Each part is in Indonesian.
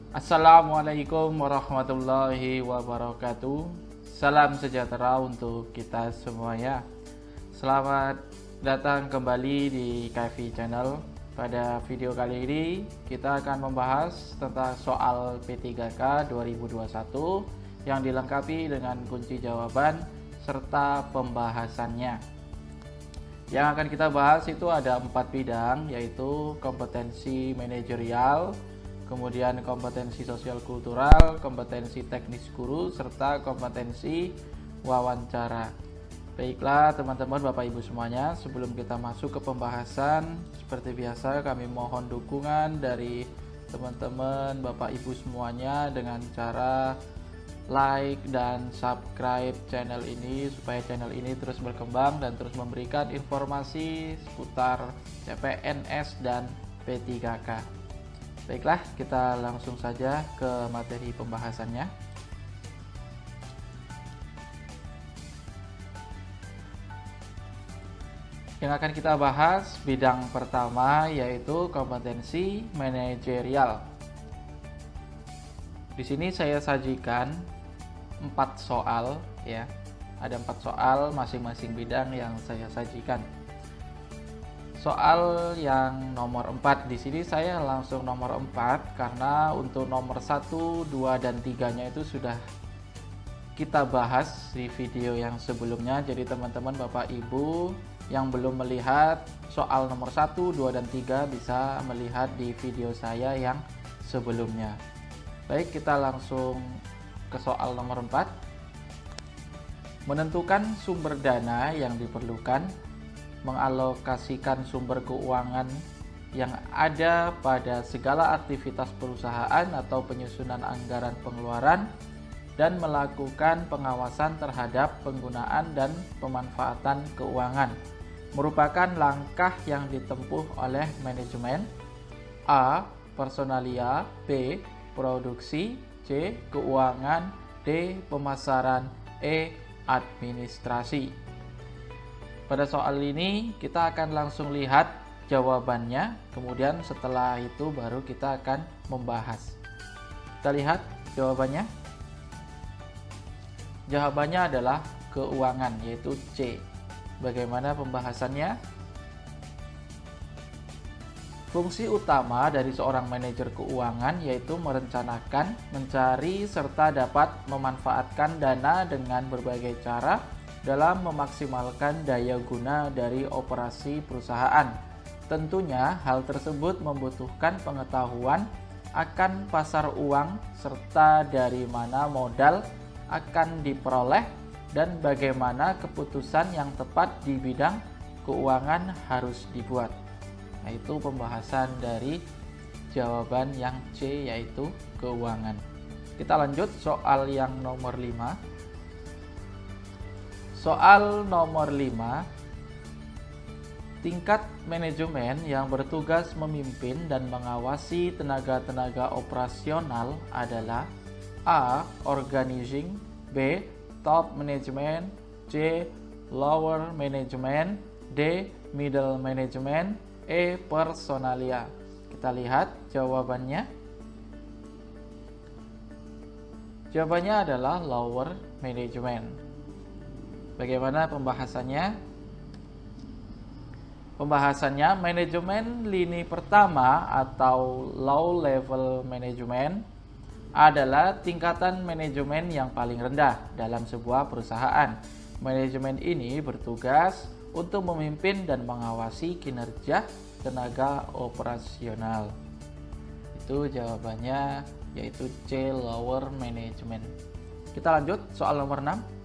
Assalamualaikum warahmatullahi wabarakatuh. Salam sejahtera untuk kita semuanya. Selamat datang kembali di KFI Channel. Pada video kali ini kita akan membahas tentang soal P3K 2021 yang dilengkapi dengan kunci jawaban serta pembahasannya. Yang akan kita bahas itu ada 4 bidang, yaitu kompetensi manajerial, kemudian kompetensi sosial kultural, kompetensi teknis guru, serta kompetensi wawancara. Baiklah teman-teman, Bapak Ibu semuanya, sebelum kita masuk ke pembahasan, seperti biasa kami mohon dukungan dari teman-teman Bapak Ibu semuanya dengan cara like dan subscribe channel ini supaya channel ini terus berkembang dan terus memberikan informasi seputar CPNS dan P3K. Baiklah, kita langsung saja ke materi pembahasannya. Yang akan kita bahas bidang pertama yaitu kompetensi manajerial. Di sini saya sajikan 4 soal ya. Ada 4 soal masing-masing bidang yang saya sajikan. Soal yang nomor 4 di sini saya langsung nomor 4 karena untuk nomor 1, 2 dan 3-nya itu sudah kita bahas di video yang sebelumnya. Jadi teman-teman Bapak Ibu yang belum melihat soal nomor 1, 2 dan 3 bisa melihat di video saya yang sebelumnya. Baik, kita langsung ke soal nomor 4. Menentukan sumber dana yang diperlukan, mengalokasikan sumber keuangan yang ada pada segala aktivitas perusahaan atau penyusunan anggaran pengeluaran, dan melakukan pengawasan terhadap penggunaan dan pemanfaatan keuangan merupakan langkah yang ditempuh oleh manajemen. A. Personalia. B. Produksi. C. Keuangan. D. Pemasaran. E. Administrasi. Pada soal ini kita akan langsung lihat jawabannya, kemudian setelah itu baru kita akan membahas. Kita lihat jawabannya. Jawabannya adalah keuangan, yaitu C. Bagaimana pembahasannya? Fungsi utama dari seorang manajer keuangan yaitu merencanakan, mencari, serta dapat memanfaatkan dana dengan berbagai cara dalam memaksimalkan daya guna dari operasi perusahaan. Tentunya hal tersebut membutuhkan pengetahuan akan pasar uang serta dari mana modal akan diperoleh dan bagaimana keputusan yang tepat di bidang keuangan harus dibuat. Nah, itu pembahasan dari jawaban yang C, yaitu keuangan. Kita lanjut soal yang nomor 5. Soal nomor 5. Tingkat manajemen yang bertugas memimpin dan mengawasi tenaga-tenaga operasional adalah A. Organizing. B. Top management. C. Lower management. D. Middle management. E. Personalia. Kita lihat jawabannya. Jawabannya adalah lower management. Bagaimana pembahasannya? Pembahasannya, manajemen lini pertama atau low level management adalah tingkatan manajemen yang paling rendah dalam sebuah perusahaan. Manajemen ini bertugas untuk memimpin dan mengawasi kinerja tenaga operasional. Itu jawabannya, yaitu C, lower management. Kita lanjut soal nomor 6.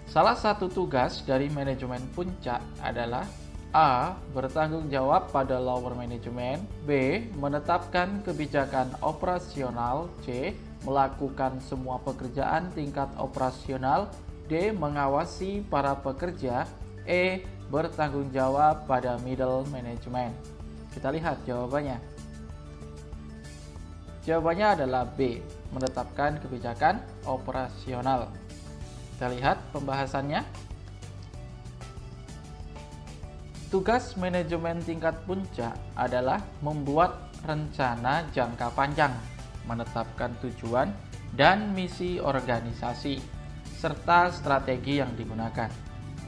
Salah satu tugas dari manajemen puncak adalah A. Bertanggung jawab pada lower management. B. Menetapkan kebijakan operasional. C. Melakukan semua pekerjaan tingkat operasional. D. Mengawasi para pekerja. E. Bertanggung jawab pada middle management. Kita lihat jawabannya. Jawabannya adalah B. Menetapkan kebijakan operasional. Kita lihat pembahasannya. Tugas manajemen tingkat puncak adalah membuat rencana jangka panjang, menetapkan tujuan dan misi organisasi, serta strategi yang digunakan.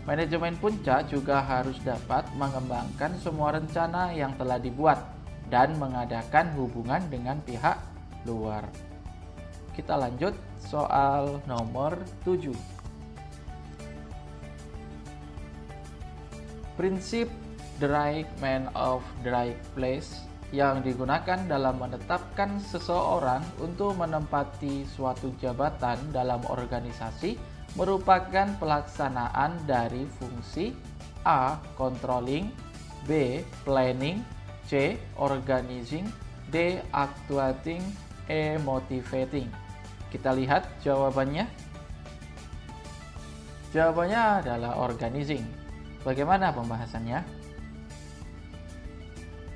Manajemen puncak juga harus dapat mengembangkan semua rencana yang telah dibuat dan mengadakan hubungan dengan pihak luar. Kita lanjut soal nomor 7. Prinsip the right man of the right place yang digunakan dalam menetapkan seseorang untuk menempati suatu jabatan dalam organisasi merupakan pelaksanaan dari fungsi A. Controlling, B. Planning, C. Organizing, D. Actuating, E. Motivating. Kita lihat jawabannya. Jawabannya adalah organizing. Bagaimana pembahasannya?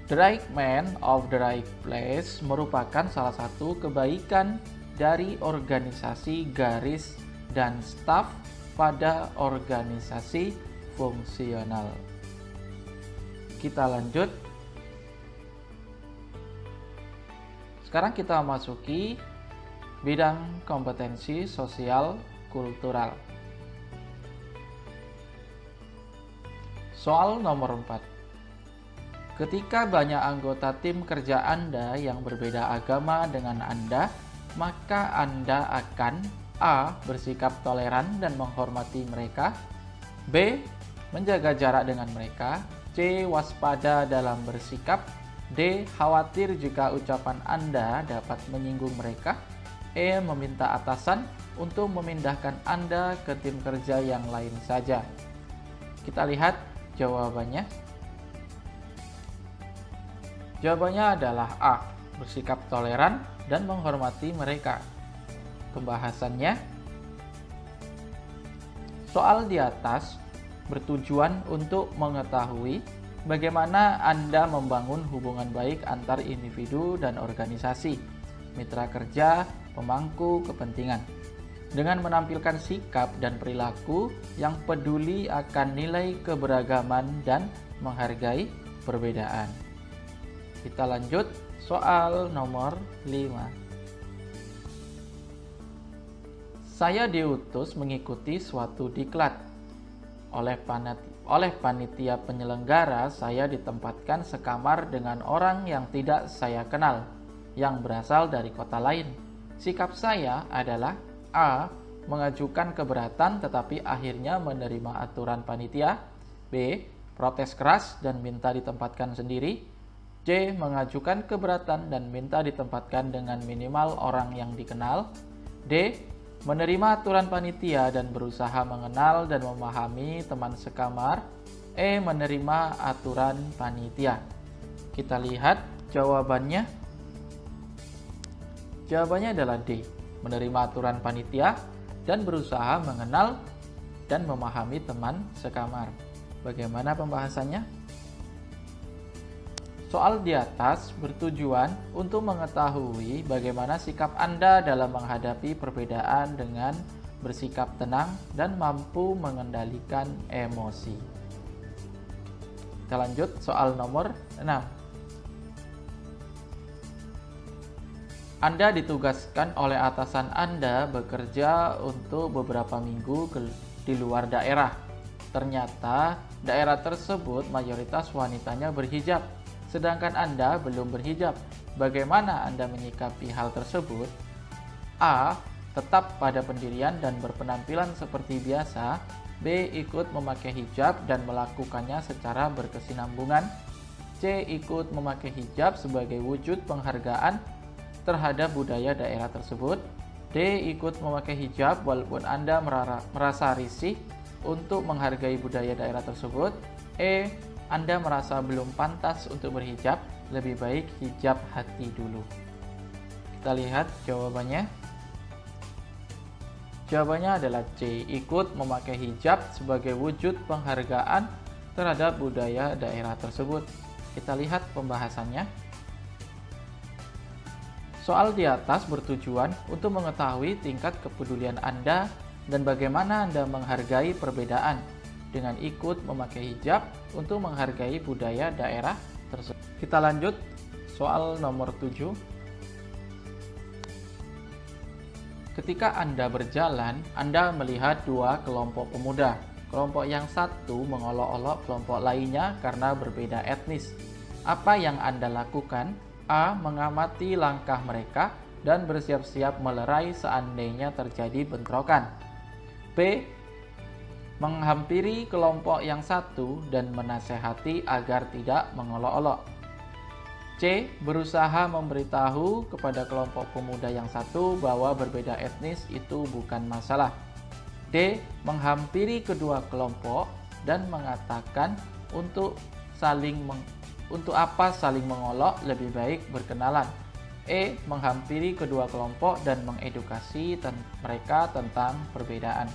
The right man of the right place merupakan salah satu kebaikan dari organisasi garis dan staf pada organisasi fungsional. Kita lanjut. Sekarang kita masuki bidang kompetensi sosial kultural. Soal nomor 4. Ketika banyak anggota tim kerja Anda yang berbeda agama dengan Anda, maka Anda akan A. Bersikap toleran dan menghormati mereka, B. Menjaga jarak dengan mereka, C. Waspada dalam bersikap, D. Khawatir jika ucapan Anda dapat menyinggung mereka, E. Meminta atasan untuk memindahkan Anda ke tim kerja yang lain saja. Kita lihat jawabannya. Jawabannya adalah A. Bersikap toleran dan menghormati mereka. Pembahasannya, soal di atas bertujuan untuk mengetahui bagaimana Anda membangun hubungan baik antar individu dan organisasi, mitra kerja, pemangku kepentingan, dengan menampilkan sikap dan perilaku yang peduli akan nilai keberagaman dan menghargai perbedaan. Kita lanjut soal nomor 5. Saya diutus mengikuti suatu diklat. Oleh panitia penyelenggara, saya ditempatkan sekamar dengan orang yang tidak saya kenal, yang berasal dari kota lain. Sikap saya adalah A. Mengajukan keberatan tetapi akhirnya menerima aturan panitia, B. Protes keras dan minta ditempatkan sendiri, C. Mengajukan keberatan dan minta ditempatkan dengan minimal orang yang dikenal, D. Menerima aturan panitia dan berusaha mengenal dan memahami teman sekamar, E. Menerima aturan panitia. Kita lihat jawabannya. Jawabannya adalah D. Menerima aturan panitia dan berusaha mengenal dan memahami teman sekamar. Bagaimana pembahasannya? Soal di atas bertujuan untuk mengetahui bagaimana sikap Anda dalam menghadapi perbedaan dengan bersikap tenang dan mampu mengendalikan emosi. Kita lanjut soal nomor 6. Anda ditugaskan oleh atasan Anda bekerja untuk beberapa minggu di luar daerah. Ternyata daerah tersebut mayoritas wanitanya berhijab, sedangkan Anda belum berhijab. Bagaimana Anda menyikapi hal tersebut? A. Tetap pada pendirian dan berpenampilan seperti biasa. B. Ikut memakai hijab dan melakukannya secara berkesinambungan. C. Ikut memakai hijab sebagai wujud penghargaan terhadap budaya daerah tersebut. D. Ikut memakai hijab walaupun Anda merasa risih untuk menghargai budaya daerah tersebut. E. Anda merasa belum pantas untuk berhijab, lebih baik hijab hati dulu. Kita lihat jawabannya. Jawabannya adalah C. Ikut memakai hijab sebagai wujud penghargaan terhadap budaya daerah tersebut. Kita lihat pembahasannya. Soal di atas bertujuan untuk mengetahui tingkat kepedulian Anda dan bagaimana Anda menghargai perbedaan dengan ikut memakai hijab untuk menghargai budaya daerah tersebut. Kita lanjut Soal nomor 7. Ketika Anda berjalan, Anda melihat dua kelompok pemuda. Kelompok yang satu mengolok-olok kelompok lainnya karena berbeda etnis. Apa yang Anda lakukan? A. Mengamati langkah mereka dan bersiap-siap melerai seandainya terjadi bentrokan. B. Menghampiri kelompok yang satu dan menasehati agar tidak mengolok-olok. C. Berusaha memberitahu kepada kelompok pemuda yang satu bahwa berbeda etnis itu bukan masalah. D. Menghampiri kedua kelompok dan mengatakan untuk apa saling mengolok, lebih baik berkenalan. E. Menghampiri kedua kelompok dan mengedukasi mereka tentang perbedaan.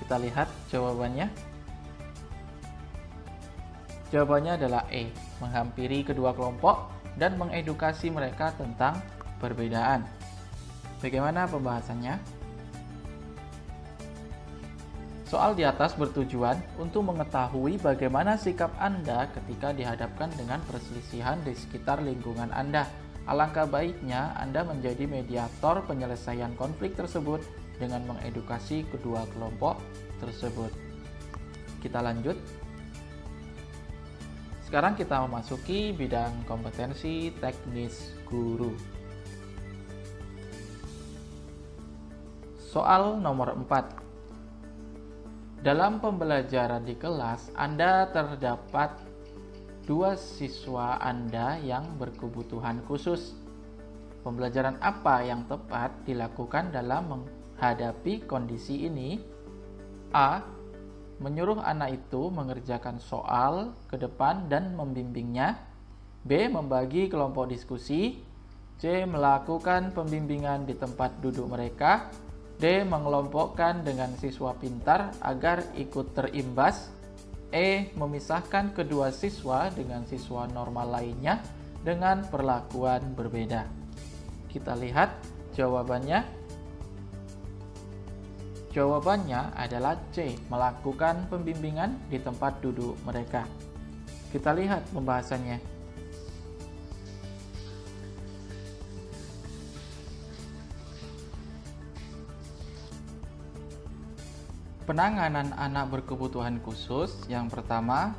Kita lihat jawabannya. Jawabannya adalah E. Menghampiri kedua kelompok dan mengedukasi mereka tentang perbedaan. Bagaimana pembahasannya? Soal di atas bertujuan untuk mengetahui bagaimana sikap Anda ketika dihadapkan dengan perselisihan di sekitar lingkungan Anda. Alangkah baiknya Anda menjadi mediator penyelesaian konflik tersebut dengan mengedukasi kedua kelompok tersebut. Kita lanjut. Sekarang kita memasuki bidang kompetensi teknis guru. Soal nomor 4. Dalam pembelajaran di kelas, Anda terdapat dua siswa Anda yang berkebutuhan khusus. Pembelajaran apa yang tepat dilakukan dalam menghadapi kondisi ini? A. Menyuruh anak itu mengerjakan soal ke depan dan membimbingnya. B. Membagi kelompok diskusi. C. Melakukan pembimbingan di tempat duduk mereka. D. Mengelompokkan dengan siswa pintar agar ikut terimbas. E. Memisahkan kedua siswa dengan siswa normal lainnya dengan perlakuan berbeda. Kita lihat jawabannya. Jawabannya adalah C. Melakukan pembimbingan di tempat duduk mereka. Kita lihat pembahasannya. Penanganan anak berkebutuhan khusus. Yang pertama,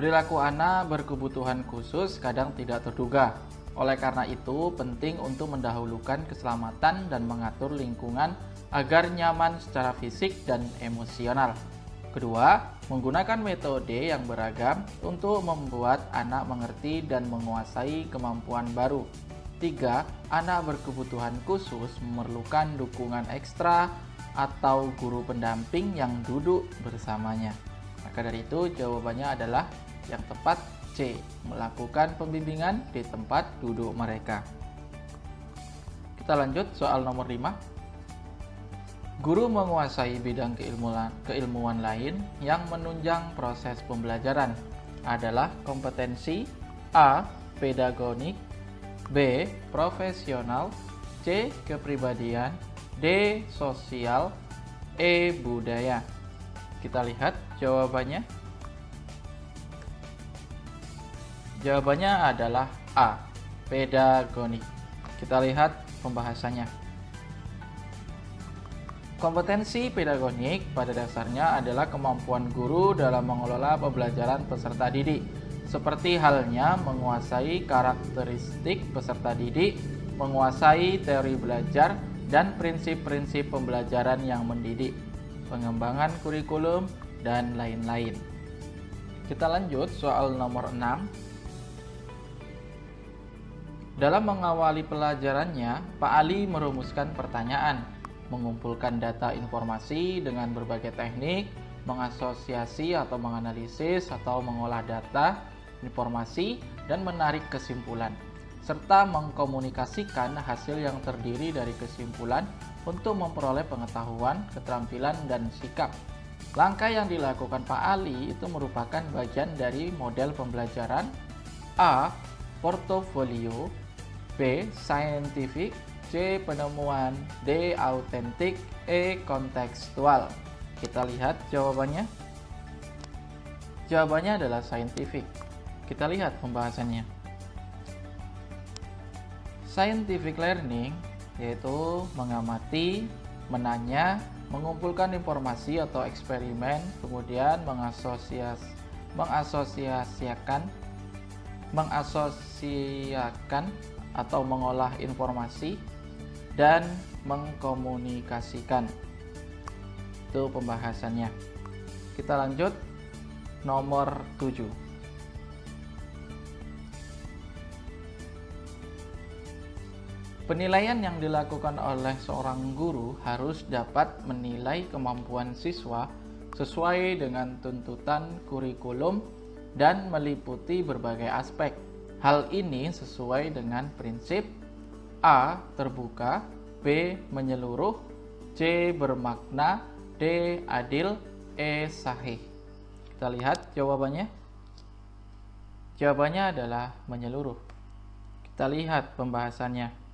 perilaku anak berkebutuhan khusus kadang tidak terduga. Oleh karena itu, penting untuk mendahulukan keselamatan dan mengatur lingkungan agar nyaman secara fisik dan emosional. Kedua, menggunakan metode yang beragam untuk membuat anak mengerti dan menguasai kemampuan baru. Tiga, anak berkebutuhan khusus memerlukan dukungan ekstra atau guru pendamping yang duduk bersamanya. Maka dari itu jawabannya adalah yang tepat C. Melakukan pembimbingan di tempat duduk mereka. Kita lanjut soal nomor 5. Guru menguasai bidang keilmuan lain yang menunjang proses pembelajaran adalah kompetensi A. Pedagonik, B. Profesional, C. Kepribadian, D. Sosial, E. Budaya. Kita lihat jawabannya. Jawabannya adalah A. Pedagonik. Kita lihat pembahasannya. Kompetensi pedagonik pada dasarnya adalah kemampuan guru dalam mengelola pembelajaran peserta didik, seperti halnya menguasai karakteristik peserta didik, menguasai teori belajar, dan prinsip-prinsip pembelajaran yang mendidik, pengembangan kurikulum, dan lain-lain. Kita lanjut soal nomor 6. Dalam mengawali pelajarannya, Pak Ali merumuskan pertanyaan, mengumpulkan data informasi dengan berbagai teknik, mengasosiasi atau menganalisis atau mengolah data, informasi, dan menarik kesimpulan, serta mengkomunikasikan hasil yang terdiri dari kesimpulan untuk memperoleh pengetahuan, keterampilan, dan sikap. Langkah yang dilakukan Pak Ali itu merupakan bagian dari model pembelajaran A. Portofolio, B. Scientific, C. Penemuan, D. Autentik, E. Kontekstual. Kita lihat jawabannya. Jawabannya adalah scientific. Kita lihat pembahasannya. Scientific learning yaitu mengamati, menanya, mengumpulkan informasi atau eksperimen, kemudian mengasosiasiakan atau mengolah informasi dan mengkomunikasikan. Itu pembahasannya. Kita lanjut nomor 7. Penilaian yang dilakukan oleh seorang guru harus dapat menilai kemampuan siswa sesuai dengan tuntutan kurikulum dan meliputi berbagai aspek. Hal ini sesuai dengan prinsip A. Terbuka, B. Menyeluruh, C. Bermakna, D. Adil, E. Sahih. Kita lihat jawabannya. Jawabannya adalah menyeluruh. Kita lihat pembahasannya.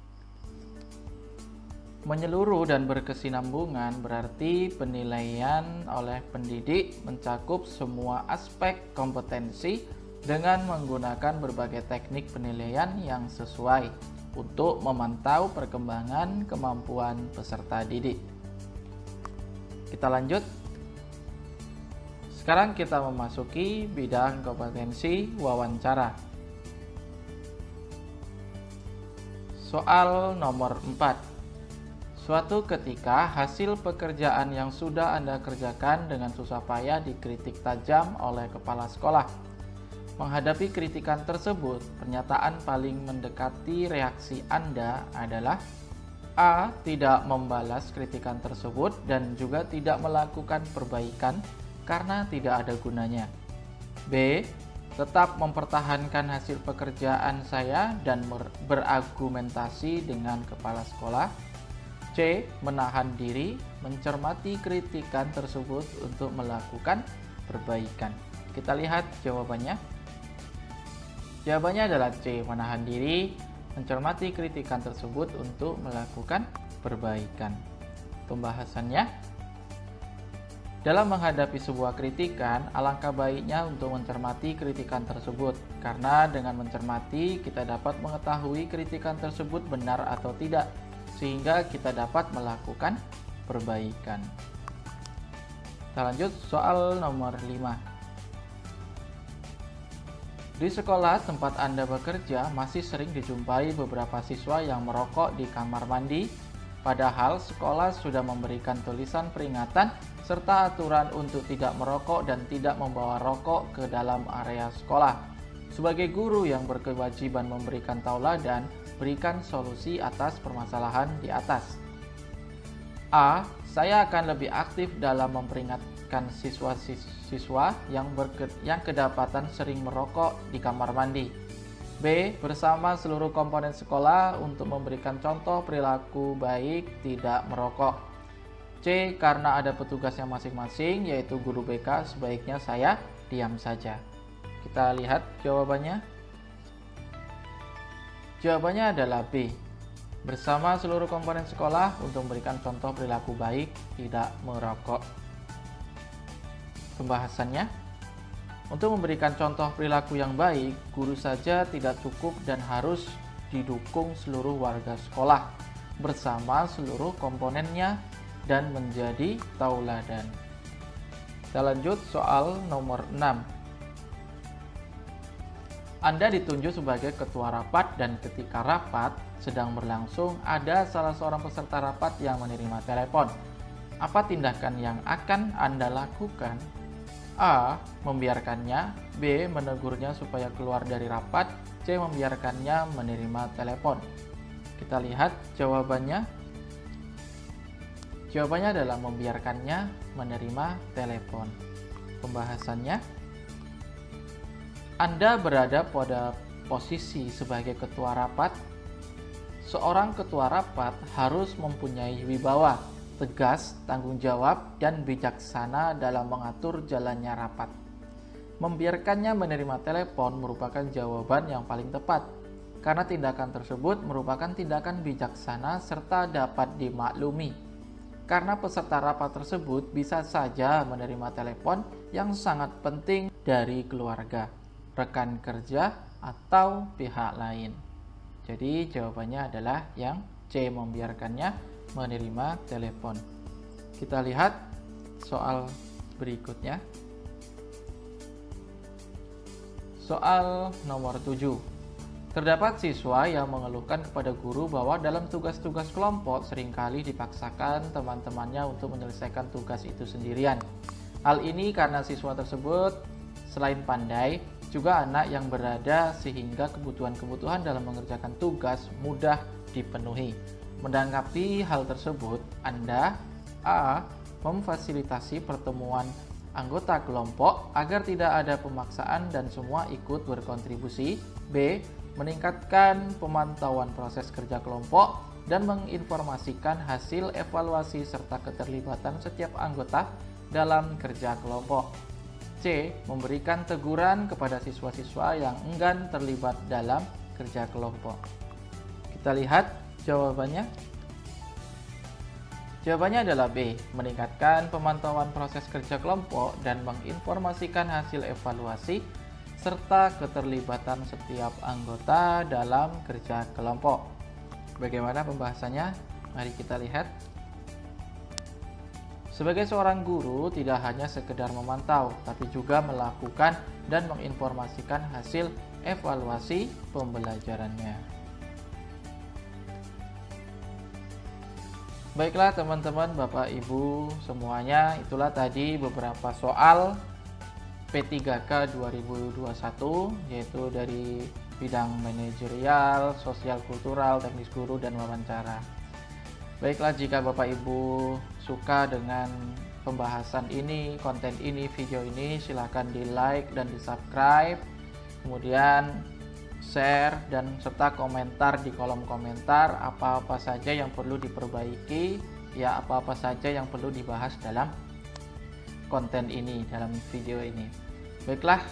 Menyeluruh dan berkesinambungan berarti penilaian oleh pendidik mencakup semua aspek kompetensi dengan menggunakan berbagai teknik penilaian yang sesuai untuk memantau perkembangan kemampuan peserta didik. Kita lanjut. Sekarang kita memasuki bidang kompetensi wawancara. Soal nomor 4. Suatu ketika hasil pekerjaan yang sudah Anda kerjakan dengan susah payah dikritik tajam oleh kepala sekolah. Menghadapi kritikan tersebut, pernyataan paling mendekati reaksi Anda adalah A. Tidak membalas kritikan tersebut dan juga tidak melakukan perbaikan karena tidak ada gunanya. B. Tetap mempertahankan hasil pekerjaan saya dan berargumentasi dengan kepala sekolah. C. Menahan diri, mencermati kritikan tersebut untuk melakukan perbaikan. Kita lihat jawabannya. Jawabannya adalah C. Menahan diri, mencermati kritikan tersebut untuk melakukan perbaikan. Pembahasannya. Dalam menghadapi sebuah kritikan, alangkah baiknya untuk mencermati kritikan tersebut. Karena dengan mencermati, kita dapat mengetahui kritikan tersebut benar atau tidak, sehingga kita dapat melakukan perbaikan. Kita lanjut soal nomor 5. Di sekolah tempat Anda bekerja masih sering dijumpai beberapa siswa yang merokok di kamar mandi, padahal sekolah sudah memberikan tulisan peringatan serta aturan untuk tidak merokok dan tidak membawa rokok ke dalam area sekolah. Sebagai guru yang berkewajiban memberikan tauladan, berikan solusi atas permasalahan di atas. A. Saya akan lebih aktif dalam memperingatkan siswa-siswa yang kedapatan sering merokok di kamar mandi. B. Bersama seluruh komponen sekolah untuk memberikan contoh perilaku baik tidak merokok. C. Karena ada petugasnya masing-masing, yaitu guru BK, sebaiknya saya diam saja. Kita lihat jawabannya. Jawabannya adalah B. Bersama seluruh komponen sekolah untuk memberikan contoh perilaku baik tidak merokok. Pembahasannya. Untuk memberikan contoh perilaku yang baik, guru saja tidak cukup dan harus didukung seluruh warga sekolah bersama seluruh komponennya dan menjadi tauladan. Kita lanjut soal nomor 6. Anda ditunjuk sebagai ketua rapat dan ketika rapat sedang berlangsung ada salah seorang peserta rapat yang menerima telepon. Apa tindakan yang akan Anda lakukan? A. Membiarkannya. B. Menegurnya supaya keluar dari rapat. C. Membiarkannya menerima telepon. Kita lihat jawabannya. Jawabannya adalah membiarkannya menerima telepon. Pembahasannya. Anda berada pada posisi sebagai ketua rapat. Seorang ketua rapat harus mempunyai wibawa, tegas, tanggung jawab, dan bijaksana dalam mengatur jalannya rapat. Membiarkannya menerima telepon merupakan jawaban yang paling tepat, karena tindakan tersebut merupakan tindakan bijaksana serta dapat dimaklumi. Karena peserta rapat tersebut bisa saja menerima telepon yang sangat penting dari keluarga, rekan kerja, atau pihak lain. Jadi jawabannya adalah yang C, membiarkannya menerima telepon. Kita lihat soal berikutnya. Soal nomor 7. Terdapat siswa yang mengeluhkan kepada guru bahwa dalam tugas-tugas kelompok seringkali dipaksakan teman-temannya untuk menyelesaikan tugas itu sendirian. Hal ini karena siswa tersebut selain pandai, juga anak yang berada sehingga kebutuhan-kebutuhan dalam mengerjakan tugas mudah dipenuhi. Menanggapi hal tersebut, Anda A. memfasilitasi pertemuan anggota kelompok agar tidak ada pemaksaan dan semua ikut berkontribusi. B. meningkatkan pemantauan proses kerja kelompok dan menginformasikan hasil evaluasi serta keterlibatan setiap anggota dalam kerja kelompok. C. memberikan teguran kepada siswa-siswa yang enggan terlibat dalam kerja kelompok. Kita lihat jawabannya. Jawabannya adalah B. meningkatkan pemantauan proses kerja kelompok dan menginformasikan hasil evaluasi serta keterlibatan setiap anggota dalam kerja kelompok. Bagaimana pembahasannya? Mari kita lihat. Sebagai seorang guru, tidak hanya sekedar memantau, tapi juga melakukan dan menginformasikan hasil evaluasi pembelajarannya. Baiklah teman-teman, Bapak Ibu semuanya, itulah tadi beberapa soal P3K 2021, yaitu dari bidang manajerial, sosial kultural, teknis guru, dan wawancara. Baiklah, jika Bapak Ibu suka dengan pembahasan ini, konten ini, video ini, silahkan di like dan di subscribe, kemudian share dan serta komentar di kolom komentar apa-apa saja yang perlu diperbaiki, ya apa-apa saja yang perlu dibahas dalam konten ini, dalam video ini. Baiklah,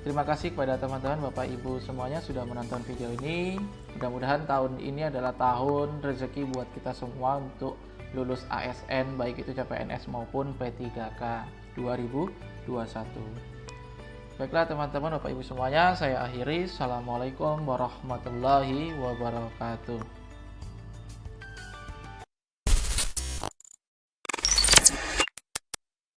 terima kasih kepada teman-teman Bapak Ibu semuanya sudah menonton video ini. Mudah-mudahan tahun ini adalah tahun rezeki buat kita semua untuk lulus ASN, baik itu CPNS maupun P3K 2021. Baiklah teman-teman Bapak Ibu semuanya, saya akhiri. Assalamualaikum warahmatullahi wabarakatuh.